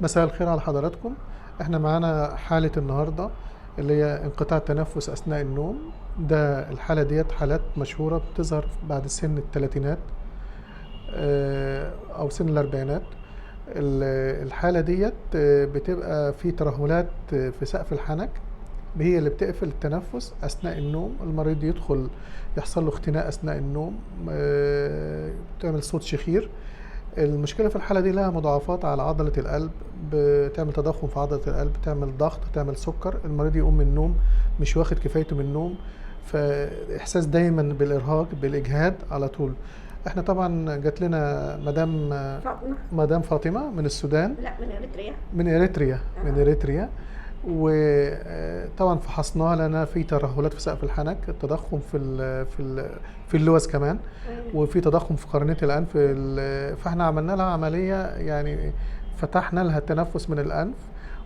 مساء الخير على حضراتكم. احنا معانا حالة النهاردة اللي هي انقطاع التنفس أثناء النوم. ده الحالة ديت حالات مشهورة بتظهر بعد سن الثلاثينات أو سن الأربعينات. الحالة ديت بتبقى في ترهلات في سقف الحنك، هي اللي بتقفل التنفس أثناء النوم. المريض يدخل يحصل له اختناق أثناء النوم، بتعمل صوت شخير. المشكلة في الحالة دي لها مضاعفات على عضلة القلب، بتعمل تضخم في عضلة القلب، بتعمل ضغط، بتعمل سكر. المريض يقوم من النوم مش واخد كفايته من النوم، فإحساس دايما بالإرهاق بالإجهاد على طول. احنا طبعا جات لنا مدام فاطمة من السودان. لا، من إريتريا. وطبعا فحصناها لنا في ترهلات في سقف الحنك، تضخم في اللوز كمان، وفي تضخم في قرنية الأنف. فاحنا عملنا لها عملية، يعني فتحنا لها التنفس من الأنف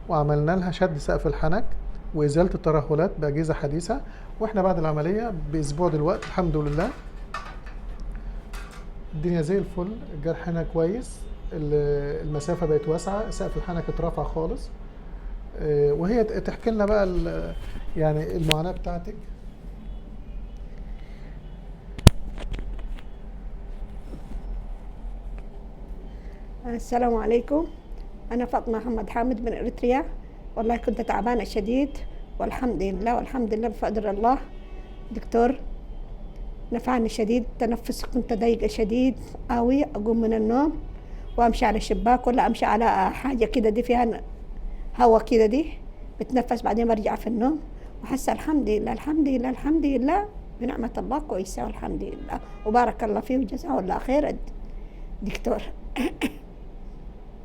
وعملنا لها شد سقف الحنك وإزالة الترهلات بأجهزة حديثة. واحنا بعد العملية بأسبوع دلوقتي الحمد لله الدنيا زي الفل. الجرح هنا كويس، المسافة بقت واسعة، سقف الحنك اترفع خالص. وهي تحكي لنا بقى يعني المعاناة بتاعتك. السلام عليكم. أنا فاطمة محمد حامد من إريتريا. والله كنت تعبانة شديد، والحمد لله بفضل الله دكتور نفعني شديد. تنفس كنت ضيقة شديد قوي، أقوم من النوم وأمشي على الشباك ولا أمشي على حاجة كده دي فيها هوا كده دي بتنفس، بعدين برجع في النوم. وحاسة الحمد لله بنعمة الله كويسة والحمد لله، وبارك الله فيه وجزاه الله خير الدكتور.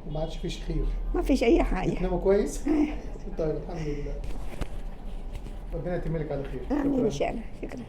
وما عادش فيش خير؟ ما فيش أي حاجة. بتناموا كويس؟ طيب الحمد لله، ربنا يتملك على خير. آمين إن شاء الله. شكرا.